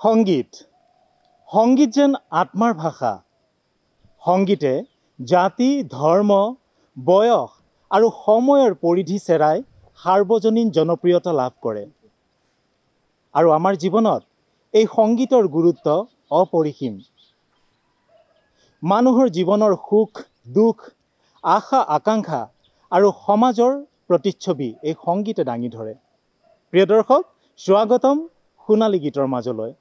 সংগীত সংগীত যেন আত্মাৰ ভাষা। সংগীতে জাতি, ধৰ্ম, বয়স আৰু সময়ৰ পৰিধি চেৰাই সাৰ্বজনীন জনপ্ৰিয়তা লাভ কৰে। আৰু আমাৰ জীৱনত এই সংগীতৰ গুৰুত্ব অপৰিসীম। মানুহৰ জীৱনৰ সুখ, দুখ, আশা, আকাংক্ষা আৰু সমাজৰ প্ৰতিচ্ছবি এই সংগীতে দাঙি ধৰে। প্ৰিয় দৰ্শক, স্বাগতম সোণালী গীতৰ মাজলৈ।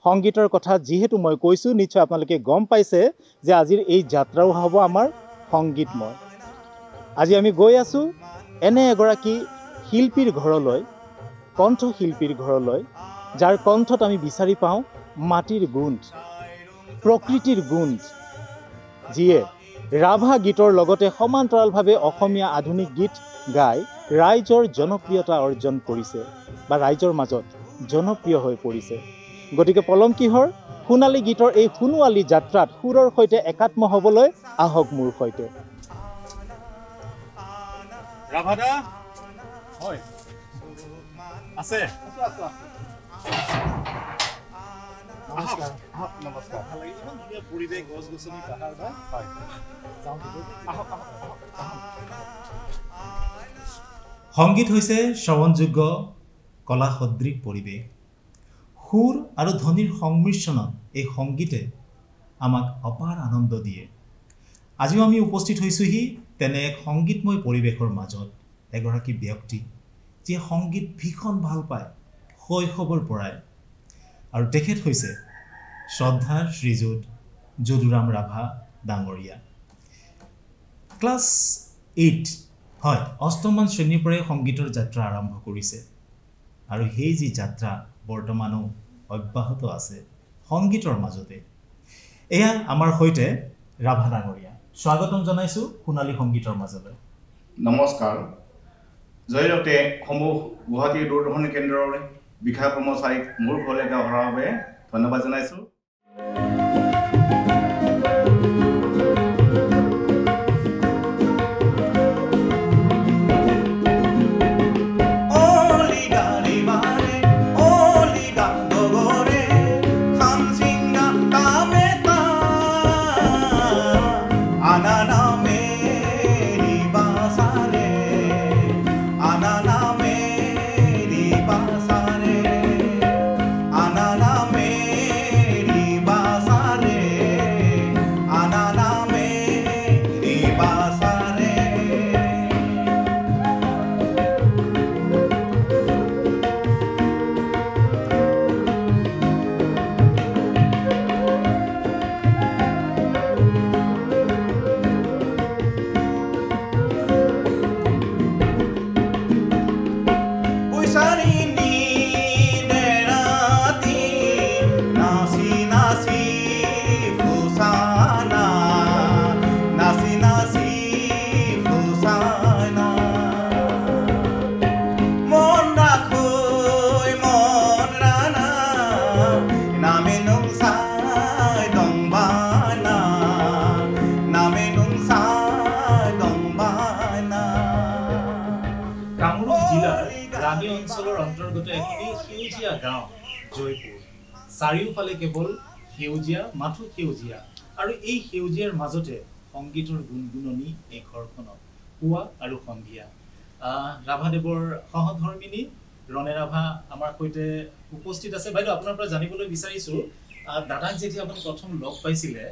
সংগীতৰ কথা যিহেতু মই কৈছোঁ, নিশ্চয় আপোনালোকে গম পাইছে যে আজিৰ এই যাত্ৰাও হ'ব আমাৰ সংগীতময়। আজি আমি গৈ আছোঁ এনে এগৰাকী শিল্পীৰ ঘৰলৈ, কণ্ঠশিল্পীৰ ঘৰলৈ, যাৰ কণ্ঠত আমি বিচাৰি পাওঁ মাটিৰ গোন্ধ, প্ৰকৃতিৰ গোন্ধ, যিয়ে ৰাভা গীতৰ লগতে সমান্তৰালভাৱে অসমীয়া আধুনিক গীত গাই ৰাইজৰ জনপ্ৰিয়তা অৰ্জন কৰিছে বা ৰাইজৰ মাজত জনপ্ৰিয় হৈ পৰিছে। গতিকে পলম কিহৰ, সোণালী গীতৰ এই সোণোৱালী যাত্ৰাত সুৰৰ সৈতে একাত্ম হ'বলৈ আহক মোৰ সৈতে। ৰাভাদা হয় আছে। নমস্কাৰ। ভাল লাগিল, ইমান ধুনীয়া পৰিৱেশ, গছ গছনি, পাহাৰ। সংগীত হৈছে শ্ৰৱণযোগ্য কলা সদৃশ পৰিৱেশ। সুৰ আৰু ধ্বনিৰ সংমিশ্ৰণত এই সংগীতে আমাক অপাৰ আনন্দ দিয়ে। আজিও আমি উপস্থিত হৈছোঁহি তেনে এক সংগীতময় পৰিৱেশৰ মাজত। এগৰাকী ব্যক্তি যিয়ে সংগীত ভীষণ ভাল পায় শৈশৱৰ পৰাই, আৰু তেখেত হৈছে শ্ৰদ্ধা শ্ৰীযুত যদুৰাম ৰাভা ডাঙৰীয়া। ক্লাছ 8 হয়, অষ্টমমান শ্ৰেণীৰ পৰাই সংগীতৰ যাত্ৰা আৰম্ভ কৰিছে, আৰু সেই যি যাত্ৰা বৰ্তমানো অব্যাহত আছে সংগীতৰ মাজতে। এয়া আমাৰ সৈতে ৰাভা ডাঙৰীয়া। স্বাগতম জনাইছোঁ সোণালী সংগীতৰ মাজলৈ। নমস্কাৰ। জয়তে সমূহ গুৱাহাটী দূৰদৰ্শনী কেন্দ্ৰৰ বিষয়া কৰ্মচাৰীক মোৰ ঘৰলৈকে অহাৰ বাবে ধন্যবাদ জনাইছোঁ। চাৰিওফালে কেৱল সেউজীয়া, মাথো সেউজীয়া, আৰু এই সেউজীয়াৰ মাজতে সংগীতৰ গুণগুণনি এই ঘৰখনত পুৱা আৰু সন্ধিয়া। ৰাভাদেৱৰ সহধৰ্মিনী ৰণে ৰাভা আমাৰ সৈতে উপস্থিত আছে। বাইদেউ, আপোনাৰ পৰা জানিবলৈ বিচাৰিছোঁ, দাদাক যেতিয়া আপুনি প্ৰথম লগ পাইছিলে,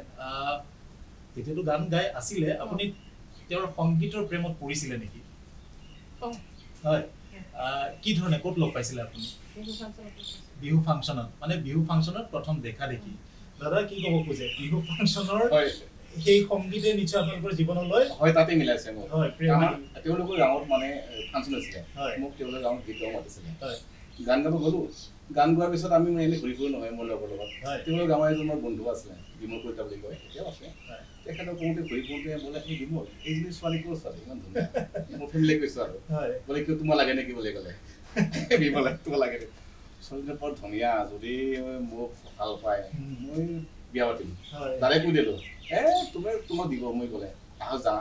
তেতিয়াতো গান গাই আছিলে, আপুনি তেওঁৰ সংগীতৰ প্ৰেমত পৰিছিলে নেকি? হয়। কি ধৰণে, ক'ত লগ পাইছিলে আপুনি? বিহু ফাংচনত। মানে বিহু ফাংচনত প্ৰথম দেখা দেখি। দাদা কি ক'ব খোজে, বিহু ফাংচনৰ সেই সংগীতে নিশ্চয় আপোনালোকৰ জীৱনলৈ হয় তাতে মিলাইছে মোক। হয়, তেওঁলোকৰ গাঁৱত মানে ফাংচন আছিলে, মোক তেওঁলোকৰ গাঁৱত গীত গাব মাতিছিলে। গান গাব গ'লো। গান গোৱাৰ পিছত আমি এনে ঘূৰি ফুৰো নহয় মোৰ লগৰ লগত। তেওঁলোকৰ গাঁৱৰ এজন মোৰ বন্ধু আছিলে, বিমল কলিতা বুলি কয়, এতিয়াও আছে। তেখেতক কওঁতে ঘূৰি ফুৰোঁতে বোলে, এই বিমল, এইজনী ছোৱালী ক'ৰ ছোৱালী, ইমান ধুনীয়া। মোৰ ফেমিলিয়ে কৈছোঁ আৰু বোলে, কিয় তোমাৰ লাগে নেকি বুলি ক'লে। বিমলে, তোমাৰ লাগে নেকি? ছোৱালীজনী বৰ ধুনীয়া, যদি মোক ভাল পায় মই বিয়া পাতিম। তাৰে কৈ দিলোঁ, তোমাক দিব। মই ক'লে আহ যা,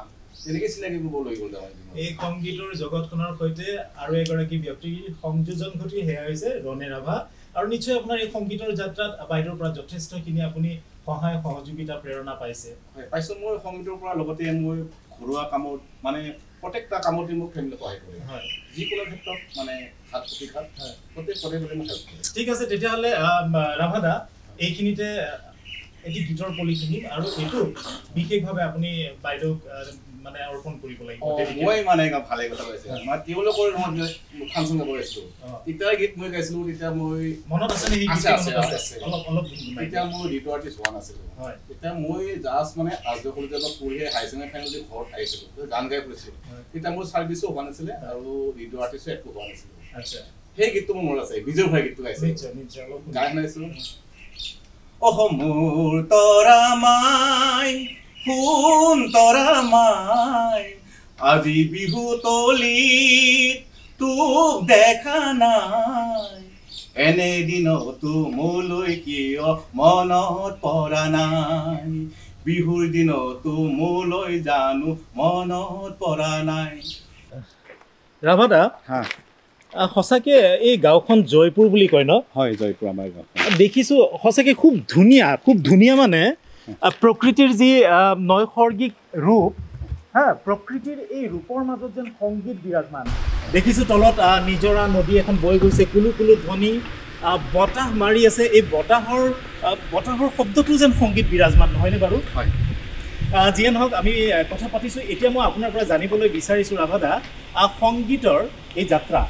এনেকৈ চিনাকি কৰিব লৈ গ'ল আমাৰ এই সংগীতৰ জগতখনৰ সৈতে আৰু এগৰাকী ব্যক্তিৰ সংযোজন ঘটি সেয়া হৈছে ৰণে ৰাভা আৰু নিশ্চয় আপোনাৰ এই সংগীতৰ যাত্ৰাত বাইদেউৰ পৰা যথেষ্টখিনি আপুনি সহায় সহযোগিতা প্ৰেৰণা পাইছে হয় পাইছোঁ মই সংগীতৰ পৰা লগতে মই ঘৰুৱা কামত মানে প্ৰত্যেকটা কামতে মোক ফেমিলি সহায় কৰে হয় যিকোনো ক্ষেত্ৰত মানে হাত প্ৰতিঘাত প্ৰত্যেক পদে পদে মই হেল্প কৰোঁ ঠিক আছে তেতিয়াহ'লে ৰাভাদা এইখিনিতে এটি গীতৰ পলি শুনিম আৰু এইটো বিশেষভাৱে আপুনি বাইদেউক মানে অৰ্পণ কৰিব লাগিব মই মানে ভালে কথা কৈছে মই তেওঁলোকৰ ফাংচন গাব গৈছিলোঁ তেতিয়া গীত মই গাইছিলোঁ তেতিয়া মই মনত আছে নেকি অলপ অলপ তেতিয়া মই ৰিটু আৰ্টিষ্ট হোৱা নাছিলোঁ তেতিয়া মই জাষ্ট মানে আজৰ কলেজত পঢ়ি হাই ছেকেণ্ডাৰী ফাইনেলি ঘৰত আহিছিলোঁ গান গাই ফুৰিছিলোঁ তেতিয়া মোৰ ছাৰ্ভিচো হোৱা নাছিলে আৰু ৰিটু আৰ্টিষ্টো একো হোৱা নাছিলে আচ্ছা সেই গীতটো মোৰ মনত আছে বিজয় ভাই গীতটো গাইছে গান গাইছিলোঁ অহ মোৰ তৰা মাই শুন তৰা মাই আজি বিহু তলিত তোক দেখা নাই এনে দিনতো মোলৈ কিয় মনত পৰা নাই বিহুৰ দিনতো মোলৈ জানো মনত পৰা নাই ৰাভাদা সঁচাকে এই গাঁওখন জয়পুৰ বুলি কয় ন হয় জয়পুৰ আমাৰ গাঁও দেখিছোঁ সঁচাকে খুব ধুনীয়া মানে প্ৰকৃতিৰ যি নৈসৰ্গিক ৰূপ হা প্ৰকৃতিৰ এই ৰূপৰ মাজত যেন সংগীত বিৰাজমান দেখিছোঁ তলত নিজৰা নদী এখন বৈ গৈছে কুলু কুলু ধ্বনি বতাহ মাৰি আছে এই বতাহৰ শব্দটো যেন সংগীত বিৰাজমান নহয়নে বাৰু হয় যিয়ে নহওক আমি কথা পাতিছোঁ এতিয়া মই আপোনাৰ পৰা জানিবলৈ বিচাৰিছোঁ ৰাভাদা সংগীতৰ এই যাত্ৰা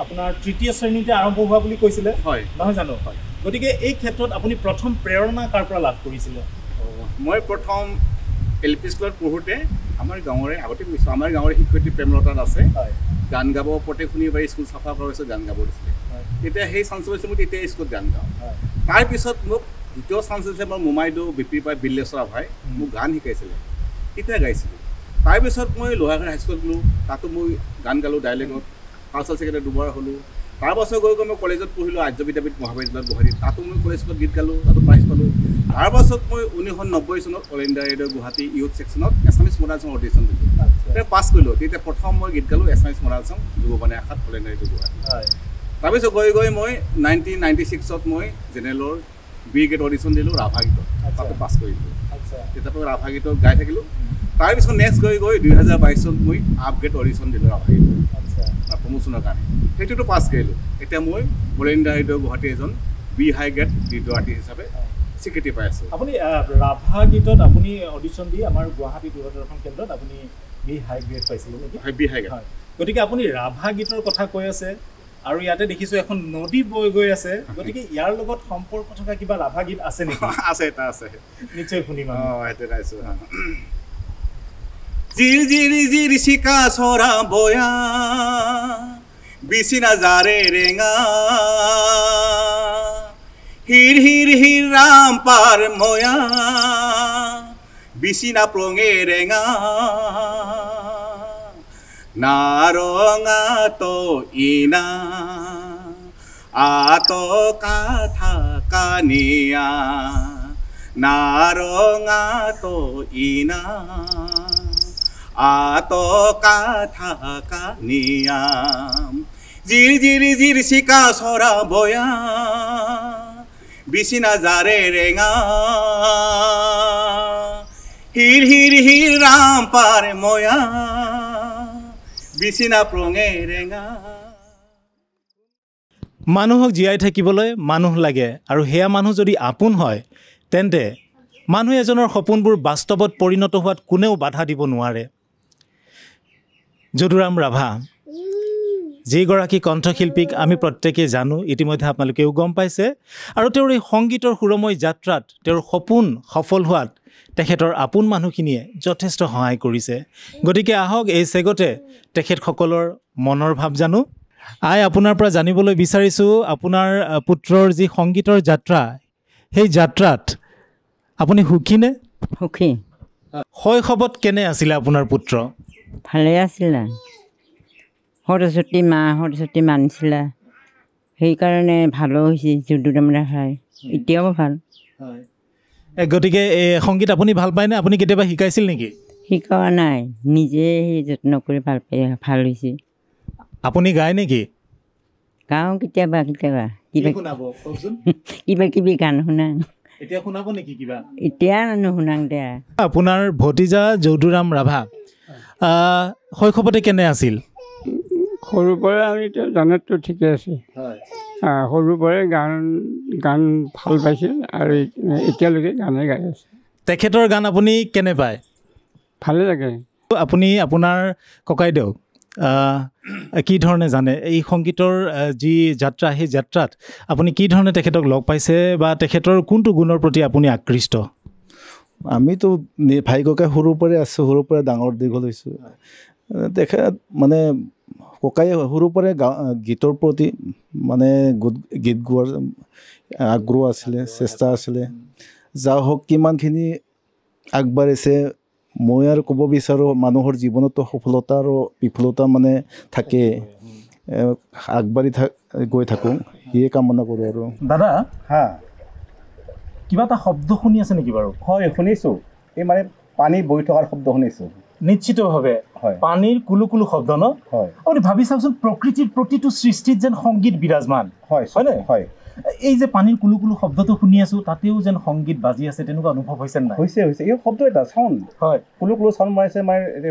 আপোনাৰ তৃতীয় শ্ৰেণীতে আৰম্ভ হোৱা বুলি কৈছিলে হয় নহয় জানো হয় গতিকে এই ক্ষেত্ৰত আপুনি প্ৰথম প্ৰেৰণা কাৰ পৰা লাভ কৰিছিলে মই প্ৰথম LP স্কুলত পঢ়োঁতে আমাৰ গাঁৱৰে আগতে কৈছোঁ আমাৰ গাঁৱৰে শিক্ষয়িত্ৰী প্ৰেমলতাত আছে গান গাব প্ৰত্যেক শনিবাৰে স্কুল চাফা কৰাৰ পিছত গান গাব দিছিলে তেতিয়া সেই চান্স পাইছোঁ মই তেতিয়া স্কুলত গান গাওঁ তাৰপিছত মোক দ্বিতীয় চান্স হৈছে মোৰ মোমাইদেউ বিপিৰ পৰা বিল্লেশ্বৰ ভাই মোক গান শিকাইছিলে তেতিয়া গাইছিলোঁ তাৰপিছত মই লোহাগড় হাইস্কুলত গ'লোঁ তাতো মই গান গালোঁ ডাইলেক্টত কালচাৰেল ছেক্ৰেটাৰী দুবাৰ হ'লোঁ তাৰপাছত গৈ মই কলেজত পঢ়িলোঁ আৰ্য বিদ্যাপীঠ মহাবিদ্যালয়ত গুৱাহাটীত তাতো মই কলেজত গীত গালোঁ তাতো প্ৰাইজ পালোঁ তাৰপাছত মই 1990 চনত all India radio' Guwahati youth ছেকশ্যনত এছামিছ মডাৰ্ণ ছং অডিশ্যন দিলোঁ তেতিয়া পাছ কৰিলোঁ তেতিয়া প্ৰথম মই গীত গালোঁ এছামিছ মডাৰ্ণ ছং যুৱবাণী আশাত অল ইণ্ডিয়া ৰেডিঅ' গুৱাহাটী তাৰপিছত গৈ মই 1996ত মই জেনেৰেলৰ বি গেট অডিশ্যন দিলোঁ ৰাভা গীতত তাতে পাছ কৰিলোঁ তেতিয়াতো ৰাভা গীতত গাই থাকিলোঁ তাৰপিছত নেক্সট গৈ 2022ত মই আপগ্ৰেড অডিশ্যন দিলোঁ ৰাভা গীতত প্ৰমোচনৰ কাৰণে সেইটোতো পাছ কৰিলোঁ এতিয়া মই অল ইণ্ডিয়া ৰেডিঅ' গুৱাহাটী এজন বি হাই গ্ৰেড ৰেডিঅ' আৰ্টিষ্ট হিচাপে স্বীকৃতি পাই আছোঁ আপুনি ৰাভা গীতত আপুনি অডিশ্যন দি আমাৰ গুৱাহাটী দূৰদৰ্শন কেন্দ্ৰত আপুনি বি হাই গ্ৰেড পাইছিলে নেকি হয় বি হাই গ্ৰেড গতিকে আপুনি ৰাভা গীতৰ কথা কৈ আছে আৰু ইয়াতে দেখিছোঁ এখন নদী বৈ গৈ আছে গতিকে ইয়াৰ লগত সম্পৰ্ক থকা কিবা ৰাভা গীত আছে নেকি আছে এটা আছে নিশ্চয় শুনিম সেইটো গাইছোঁ জিৰ জিৰ জিৰ চিকা চৰা বয়া বিচিনা জাৰে ৰেঙা হিৰ হিৰ হিৰ ৰাম পাৰ ময়া বিচিনা প্ৰঙে ৰেঙা নাৰঙা তো ইনা আত কাথা কানিয়া নাৰঙা তো ইনা আত কাথা কানিয়া জিৰ জিৰ জিৰ চিকা চৰা বয়া বিচিনা জাৰে ৰেঙা হিৰ হিৰ হিৰ ৰাম পাৰ ময়া বিচিনা প্ৰঙে ৰেঙা মানুহক জীয়াই থাকিবলৈ মানুহ লাগে আৰু সেয়া মানুহ যদি আপোন হয় তেন্তে মানুহ এজনৰ সপোনবোৰ বাস্তৱত পৰিণত হোৱাত কোনেও বাধা দিব নোৱাৰে যদুৰাম ৰাভা যিগৰাকী কণ্ঠশিল্পীক আমি প্ৰত্যেকেই জানো ইতিমধ্যে আপোনালোকেও গম পাইছে আৰু তেওঁৰ এই সংগীতৰ সুৰময় যাত্ৰাত তেওঁৰ সপোন সফল হোৱাত তেখেতৰ আপোন মানুহখিনিয়ে যথেষ্ট সহায় কৰিছে গতিকে আহক এই চেগতে তেখেতসকলৰ মনৰ ভাৱ জানো আই আপোনাৰ পৰা জানিবলৈ বিচাৰিছোঁ আপোনাৰ পুত্ৰৰ যি সংগীতৰ যাত্ৰা সেই যাত্ৰাত আপুনি সুখীনে সুখী শৈশৱত কেনে আছিলে আপোনাৰ পুত্ৰ ভালে আছিলে সৰস্বতী মানিছিলে সেইকাৰণে ভালো হৈছে যদুৰাম ৰাভাই এতিয়াও ভাল গতিকে এই সংগীত আপুনি ভাল পায়নে আপুনি কেতিয়াবা শিকাইছিল নেকি শিকোৱা নাই, নিজে সেই যত্ন কৰি ভাল হৈছে। আপুনি গায় নেকি? গাওঁ কেতিয়াবা কেতিয়াবা, কিবা কিবি গান শুনাং। এতিয়া শুনাব নেকি কিবা? এতিয়া নুশুনাং দে। আপোনাৰ ভতিজা যদুৰাম ৰাভা শৈশৱতে কেনে আছিল? সৰুৰ পৰাই আমি এতিয়া জানাততো ঠিকে আছে। সৰুৰ পৰাই গান ভাল পাইছিল আৰু এতিয়ালৈকে গানেই গাই আছে। তেখেতৰ গান আপুনি কেনে পায়? ভালে লাগে। আপুনি আপোনাৰ ককাইদেউ কি ধৰণে জানে এই সংগীতৰ যি যাত্ৰা, সেই যাত্ৰাত আপুনি কি ধৰণে তেখেতক লগ পাইছে বা তেখেতৰ কোনটো গুণৰ প্ৰতি আপুনি আকৃষ্ট? আমিতো ভাই ককাই সৰুৰ পৰাই আছোঁ, সৰুৰ পৰাই ডাঙৰ দীঘল হৈছোঁ। তেখেত মানে ককাই সৰুৰ পৰাই গীতৰ প্ৰতি মানে গীত গোৱাৰ আগ্ৰহ আছিলে, চেষ্টা আছিলে। যা হওক কিমানখিনি আগবাঢ়িছে, মই আৰু ক'ব বিচাৰোঁ মানুহৰ জীৱনতো সফলতা আৰু বিফলতা মানে থাকে, আগবাঢ়ি গৈ থাকোঁ, সেয়ে কামনা কৰোঁ। আৰু দাদা হা, কিবা এটা শব্দ শুনি আছে নেকি বাৰু? হয় শুনিছোঁ, এই মানে পানী বৈ থকাৰ শব্দ শুনিছোঁ। নিশ্চিতভাৱে পানীৰ কুলু কুলু শব্দ ন? হয়। আপুনি ভাবি চাওকচোন, প্ৰকৃতিৰ প্ৰতিটো সৃষ্টিত যেন সংগীত বিৰাজমান। হয়নে? হয়। এই যে পানীৰ কুলু কুলু শব্দটো শুনি আছোঁ, তাতেও যেন সংগীত বাজি আছে, তেনেকুৱা অনুভৱ হৈছে নাই? হৈছে। এই শব্দ এটা চাউণ্ড, হয়, কুলু কুলু চাউণ্ড মাৰিছে,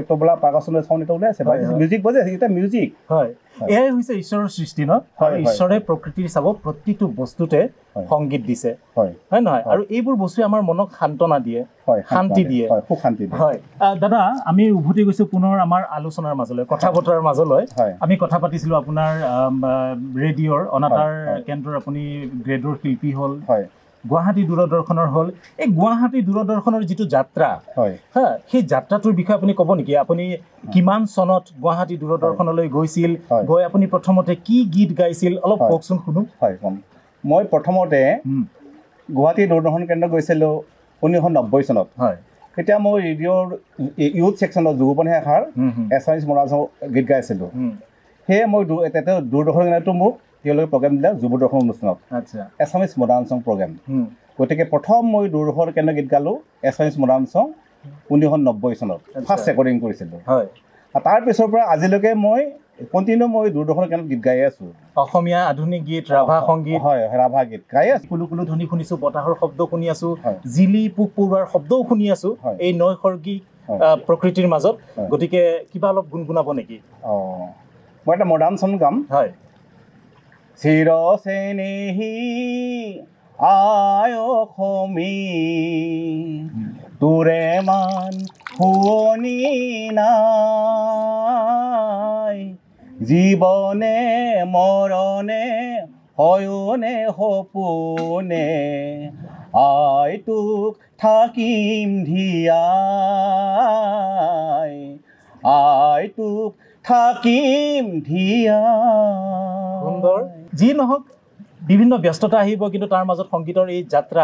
তবলা পাৰ্কাছনৰ চাউণ্ড এটা ওলাই আছে, মিউজিক বাজি আছে, এটা মিউজিক। হয়, এয়াই হৈছে ঈশ্বৰৰ সৃষ্টি ন? আৰু ঈশ্বৰে প্ৰকৃতিৰ চাব প্ৰতিটো বস্তুতে সংগীত দিছে, হয় নহয়? আৰু এইবোৰ বস্তুৱে আমাৰ মনক সান্তনা দিয়ে, শান্তি দিয়ে, খুব শান্তি দিয়ে। হয় দাদা, আমি উভতি গৈছোঁ পুনৰ আমাৰ আলোচনাৰ মাজলৈ, কথা বতৰাৰ মাজলৈ। আমি কথা পাতিছিলোঁ আপোনাৰ ৰেডিঅ'ৰ অনাতাঁৰ কেন্দ্ৰৰ আপুনি গ্ৰেডৰ শিল্পী হ'ল, গুৱাহাটী দূৰদৰ্শনৰ হ'ল। এই গুৱাহাটী দূৰদৰ্শনৰ যিটো যাত্ৰা, হা, সেই যাত্ৰাটোৰ বিষয়ে আপুনি ক'ব নেকি? আপুনি কিমান চনত গুৱাহাটী দূৰদৰ্শনলৈ গৈছিল, গৈ আপুনি প্ৰথমতে কি গীত গাইছিল, অলপ কওকচোন শুনো। হয়, কম। মই প্ৰথমতে গুৱাহাটী দূৰদৰ্শন কেন্দ্ৰ গৈছিলোঁ 1990 চনত। হয়, তেতিয়া মই ৰেডিঅ'ৰ ইউথ ছেকশ্যনত যুৱপন্থী শাখাৰ এছামিজ মডাৰ্ণ চং গীত গাইছিলোঁ। সেয়ে মই তেতিয়া দূৰদৰ্শন কেন্দ্ৰটো মোক তেওঁলোকে প্ৰগ্ৰেম দিলে যুৱদৰ্শন অনুষ্ঠানত, এছামিজ মডাৰ্ণ চং প্ৰগ্ৰেম। গতিকে প্ৰথম মই দূৰদৰ্শন কেন্দ্ৰ গীত গালোঁ এছামিজ মডাৰ্ণ চং 1990 চনত, ফাৰ্ষ্ট ৰেকৰ্ডিং কৰিছিলোঁ। হয়, তাৰপিছৰ পৰা আজিলৈকে মই দূৰদৰ্শন কেন্দ্ৰত গীত গাই আছোঁ। অসমীয়া আধুনিক গীত, ৰাভা সংগীত। হয়, ৰাভা গীত গাই আছোঁ। কুলু কুলু ধ্বনি শুনিছোঁ, বতাহৰ শব্দ শুনি আছোঁ, জিলি পোক পৰুৱাৰ শব্দও শুনি আছোঁ এই নৈসৰ্গিক প্ৰকৃতিৰ মাজত। গতিকে কিবা অলপ গুণগুণাব নেকি? মই এটা মডাৰ্ণ চং গাম। হয়। চিৰ চেনেহী আই অসমী, তোৰে মান শুৱনি নাই, জীৱনে মৰণে হয়নে সপোনে, আই তোক থাকিম ধিয়াই, আই তোক থাকিম ধিয়া। সুন্দৰ। যি নহওক, বিভিন্ন ব্যস্ততা আহিব, কিন্তু তাৰ মাজত সংগীতৰ এই যাত্ৰা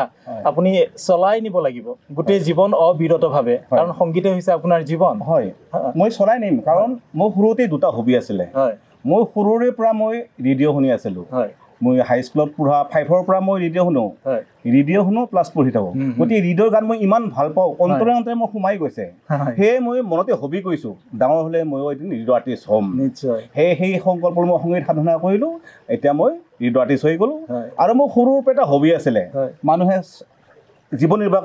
আপুনি চলাই নিব লাগিব গোটেই জীৱন অবিৰতভাৱে, কাৰণ সংগীতে হৈছে আপোনাৰ জীৱন। হয়, মই চলাই নিম, কাৰণ মোৰ সৰুতে দুটা হবি আছিলে। মই সৰুৰে পৰা মই ৰেডিঅ' শুনি আছিলোঁ। মই হাইস্কুলত পঢ়া 5ৰ পৰা মই ৰেডিঅ' শুনো প্লাছ পঢ়ি থাকোঁ। গতিকে ৰেডিঅ'ৰ গান মই ইমান ভাল পাওঁ, অন্তৰে অন্তৰে মই সোমাই গৈছে। সেয়ে মই মনতে হবি কৰিছোঁ, ডাঙৰ হ'লে ময়ো এদিন ৰেডিঅ' আৰ্টিষ্ট হ'ম। নিশ্চয়। সেই সংকল্পৰ মই সংগীত সাধনা কৰিলোঁ, এতিয়া মই ৰেডিঅ' আৰ্টিষ্ট হৈ গ'লোঁ। আৰু মোৰ সৰুৰ পৰা এটা হবি আছিলে, মানুহে জীৱন নিৰ্বাহ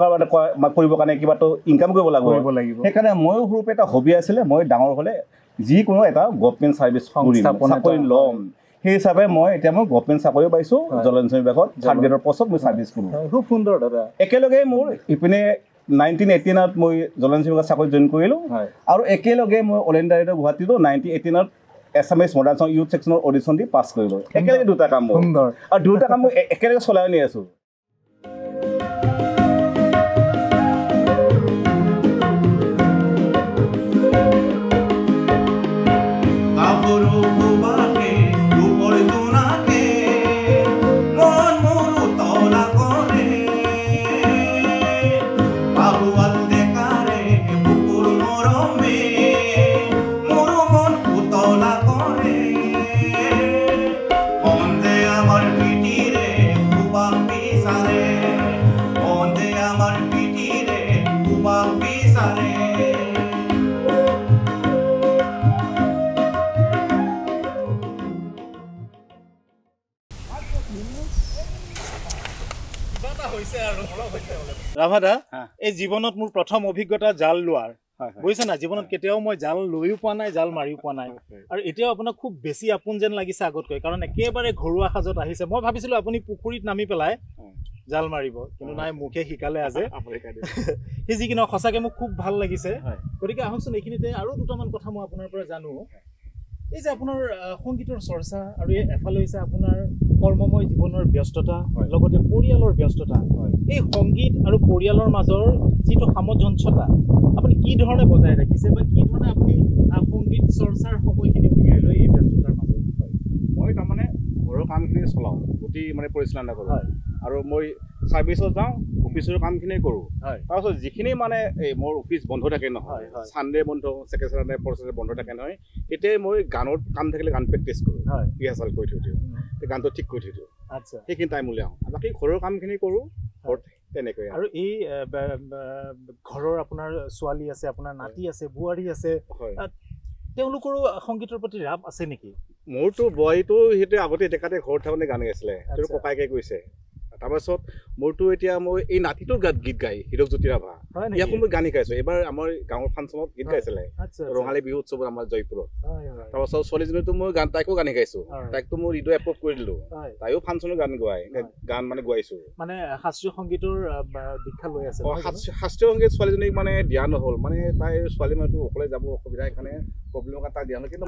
কৰিবৰ কাৰণে কিবাটো ইনকাম কৰিব লাগিব। সেইকাৰণে ময়ো সৰুৰ পৰা এটা হবি আছিলে, মই ডাঙৰ হ'লে যিকোনো এটা গভৰ্ণমেণ্ট চাৰ্ভিচ চাকৰি ল'ম। সেই হিচাপে মই গভৰ্ণমেণ্ট চাকৰিও পাইছোঁ, জলসিঞ্চন বিভাগত 3rd গ্ৰেডৰ পষ্টত মই ছাৰ্ভিচ কৰোঁ। খুব সুন্দৰ দাদা। একেলগে মোৰ ইপিনে 1918ত মই জলসিঞ্চন বিভাগত চাকৰি জইন কৰিলোঁ, আৰু একেলগে মই অল ইণ্ডিয়া ৰেডিঅ' গুৱাহাটীতো 1918ত এছামিজ মডাৰ্ণ চং ইউথ ছেকশ্যনৰ অডিশ্যন দি পাছ কৰিলোঁ। একেলগে দুটা কাম মোৰ, আৰু দুটা কাম মই একেলগে চলাই নি আছোঁ। ৰাভাদা এই জীৱনত মোৰ প্ৰথম অভিজ্ঞতা জাল লোৱাৰ বুজিছে না জীৱনত কেতিয়াও মই জাল লৈও পোৱা নাই জাল মাৰিও পোৱা নাই আৰু এতিয়াও আপোনাক খুব বেছি আপোন যেন লাগিছে আগতকৈ কাৰণ একেবাৰে ঘৰুৱা সাজত আহিছে মই ভাবিছিলো আপুনি পুখুৰীত নামি পেলাই জাল মাৰিব কিন্তু নাই মুখে শিকালে আজি সি যিকিনো সঁচাকে মোক খুব ভাল লাগিছে গতিকে আহকচোন এইখিনিতে আৰু দুটামান কথা মই আপোনাৰ পৰা জানো এই যে আপোনাৰ সংগীতৰ চৰ্চা আৰু এফালে হৈছে আপোনাৰ কৰ্মময় জীৱনৰ ব্যস্ততা লগতে পৰিয়ালৰ ব্যস্ততা এই সংগীত আৰু পৰিয়ালৰ মাজৰ যিটো সামঞ্জস্যতা আপুনি কি ধৰণে বজাই ৰাখিছে বা কি ধৰণে আপুনি সংগীত চৰ্চাৰ সময়খিনি উলিয়াই লৈ এই ব্যস্ততাৰ মাজত মই তাৰমানে ঘৰৰ কামখিনি চলাওঁ গোটেই মানে পৰিচালনা কৰোঁ আৰু মই ছাৰ্ভিচত যাওঁ অফিচৰ কামখিনি কৰোঁ তাৰপিছত যিখিনি মানে এই মোৰ অফিচ বন্ধ থাকে নহয় ছানডে বন্ধ ছেকেণ্ড ছানডে ফ'ৰ্থ ছানডে বন্ধ থাকে নহয় তেতিয়াই মই গানৰ কাম থাকিলে গান প্ৰেক্টিছ কৰোঁ ৰিহাৰ্চেল কৰি থৈ দিওঁ গানটো ঠিক কৰি থৈ দিওঁ আচ্ছা সেইখিনি টাইম উলিয়াওঁ বাকী ঘৰৰ কামখিনি কৰোঁ ঘৰত তেনেকৈ আৰু এই ঘৰৰ আপোনাৰ ছোৱালী আছে আপোনাৰ নাতি আছে বোৱাৰী আছে তেওঁলোকৰো সংগীতৰ প্ৰতি ৰাপ আছে নেকি মোৰতো বয়টো সেইটো আগতে ডেকাতে ঘৰত থাকোঁতে গান গাইছিলে সেইটো ককাইকে কৈছে তাৰপাছত মোৰতো এতিয়া মই এই নাতিটোৰ গীত গাই হীৰক জ্যোতি ৰাভা ইয়াকো মই গান শিকাইছোঁ এইবাৰ আমাৰ গাঁৱৰ ফাংচনত গীত গাইছিলে ৰঙালী বিহু উৎসৱত আমাৰ জয়পুৰত তাৰপাছত ছোৱালীজনীতো মই তাইকো গান শিকাইছোঁ তাইকতো মই ৰিডিঅ' এপ্ৰুভ কৰি দিলোঁ তাইও ফাংচনত গান মানে গোৱাইছোঁ মানে শাস্ত্ৰীয় সংগীতৰ দীক্ষা লৈ আছে শাস্ত্ৰীয় সংগীত ছোৱালীজনীক মানে দিয়া নহ'ল মানে তাই ছোৱালী মানুহটো অকলে যাব অসুবিধা সেইকাৰণে প্ৰব্লেমৰ কাৰণে তাই দিয়া নহ'ল কিন্তু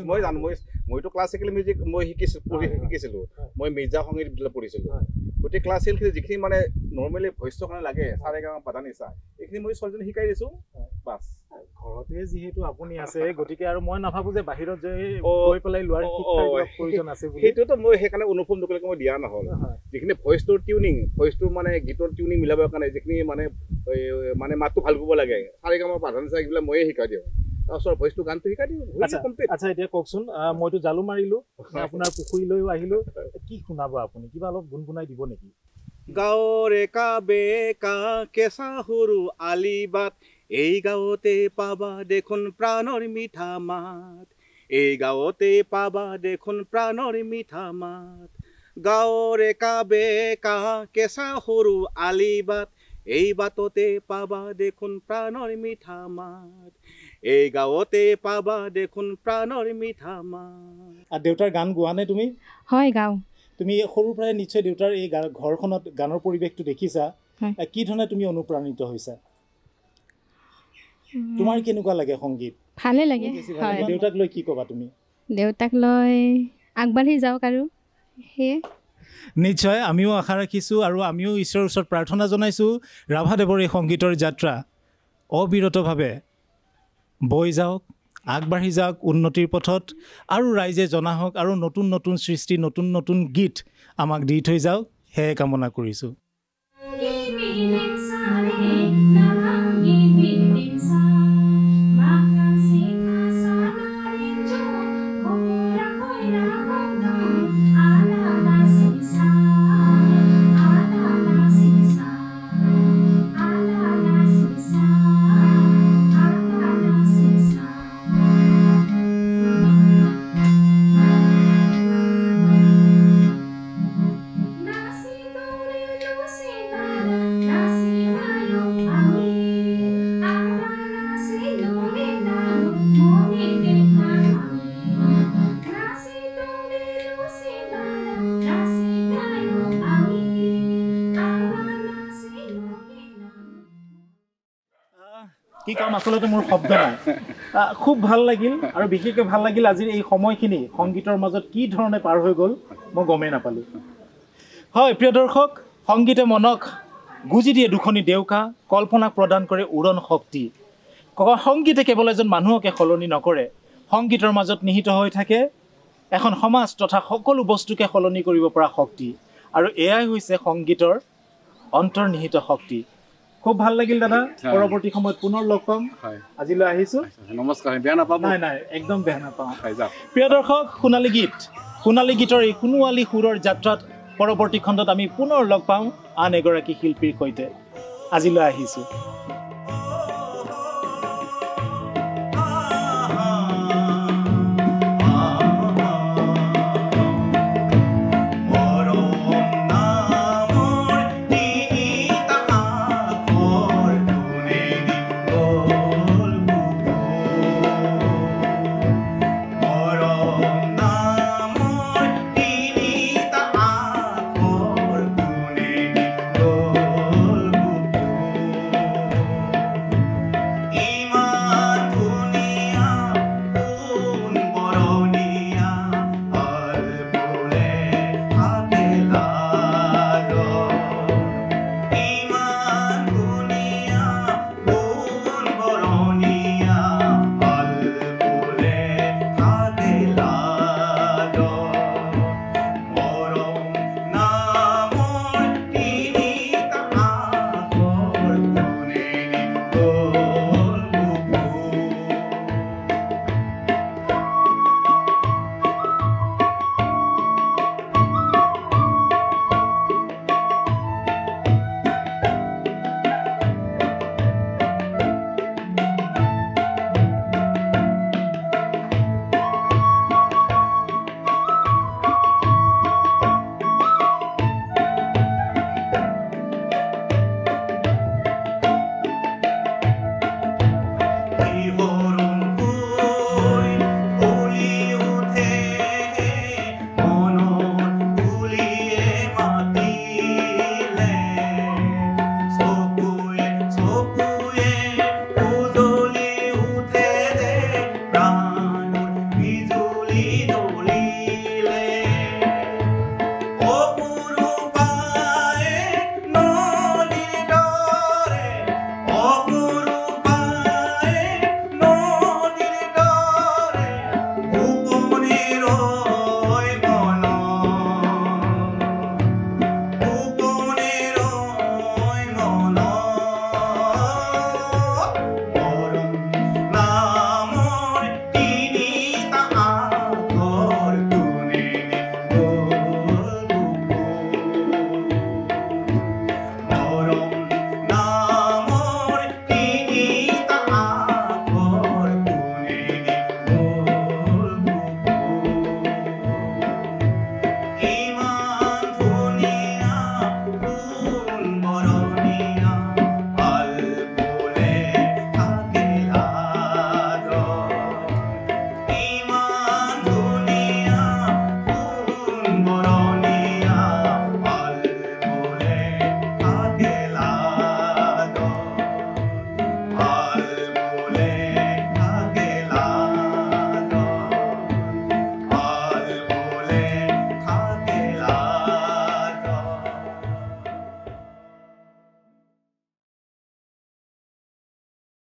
মই জানো মইতো ক্লাছিকেল মিউজিক মই শিকিছিলোঁ মই মিৰ্জা সংগীত বিদ্যালয়ত পঢ়িছিলোঁ গোটেই ক্লাছিকেল যিখিনি মানে নৰ্মেলি ভইচটোৰ কাৰণে লাগে চাৰে গাঁও পাতা নিচা এইখিনি মই ছোৱালীজনী শিকাই দিছোঁ বাছ ঘৰতে যিহেতু আপুনি আছে গতিকে আৰু মই নাভাবোঁ যে বাহিৰত যে গৈ পেলাই লোৱাৰ প্ৰয়োজন আছে সেইটোতো মই সেইকাৰণে অনুভৱ নকৰিলে মই দিয়া নহ'ল যিখিনি ভইচটোৰ টিউনিং ভইচটোৰ মানে গীতৰ টিউনিং মিলাবৰ কাৰণে যিখিনি মানে মাতটো ভাল কৰিব লাগে চাৰে গাঁও পাতা নিচা এইবিলাক ময়ে শিকাই দিওঁ তাৰপিছত ভইচটো গানটো শিকাই দিওঁ আচ্ছা এতিয়া কওকচোন মইতো জালো মাৰিলোঁ আপোনাৰ পুখুৰীলৈও আহিলোঁ কি শুনাব আপুনি কিবা অলপ গুণগুণাই দিব নেকি গাঁৱৰে কাবে কা কেঁচা সৰু আলিবাট এই গাঁৱতে পাবা দেখোন প্ৰাণৰ মিঠা মাত এই গাঁৱতে পাবা দেখোন প্ৰাণৰ মিঠা মাত গাঁৱৰে কাবে কা কেঁচা সৰু আলিবাট এই বাটতে পাবা দেখোন প্ৰাণৰ মিঠা মাত এই গাঁৱতে পাবা দেখোন প্ৰাণৰ মিঠা মাত দেউতাৰ গান গোৱা নে তুমি হয় গাওঁ তুমি সৰুৰ পৰাই নিশ্চয় দেউতাৰ এই ঘৰখনত গানৰ পৰিৱেশটো দেখিছা কি ধৰণে তুমি অনুপ্ৰাণিত হৈছা তোমাৰ কেনেকুৱা লাগে সংগীত ভালে লাগে দেউতাক লৈ কি ক'বা তুমি দেউতাক লৈ আগবাঢ়ি যাওক আৰু সেয়ে নিশ্চয় আমিও আশা ৰাখিছোঁ আৰু আমিও ঈশ্বৰৰ ওচৰত প্ৰাৰ্থনা জনাইছোঁ ৰাভাদেৱৰ এই সংগীতৰ যাত্ৰা অবিৰতভাৱে বৈ যাওক আগবাঢ়ি যাওক উন্নতিৰ পথত আৰু ৰাইজে জনা হওক আৰু নতুন নতুন সৃষ্টি নতুন নতুন গীত আমাক দি থৈ যাওক সেয়ে কামনা কৰিছোঁ কি কাম আচলতে মোৰ শব্দ নাই খুব ভাল লাগিল আৰু বিশেষকৈ ভাল লাগিল আজিৰ এই সময়খিনি সংগীতৰ মাজত কি ধৰণে পাৰ হৈ গ'ল মই গমেই নাপালোঁ হয় প্ৰিয় দৰ্শক সংগীতে মনক গুজি দিয়ে দুখনি ডেউকা কল্পনাক প্ৰদান কৰে উৰণ শক্তি সংগীতে কেৱল এজন মানুহকে সলনি নকৰে সংগীতৰ মাজত নিহিত হৈ থাকে এখন সমাজ তথা সকলো বস্তুকে সলনি কৰিব পৰা শক্তি আৰু এয়াই হৈছে সংগীতৰ অন্তৰ্নিহিত শক্তি খুব ভাল লাগিল দাদা পৰৱৰ্তী সময়ত পুনৰ লগ পাম আজিলৈ আহিছোঁ নমস্কাৰ বেয়া নাপাব নাই নাই একদম বেয়া নাপাওঁ প্ৰিয় দৰ্শক সোণালী গীতৰ এই সোণোৱালী সুৰৰ যাত্ৰাত পৰৱৰ্তী খণ্ডত আমি পুনৰ লগ পাওঁ আন এগৰাকী শিল্পীৰ সৈতে আজিলৈ আহিছোঁ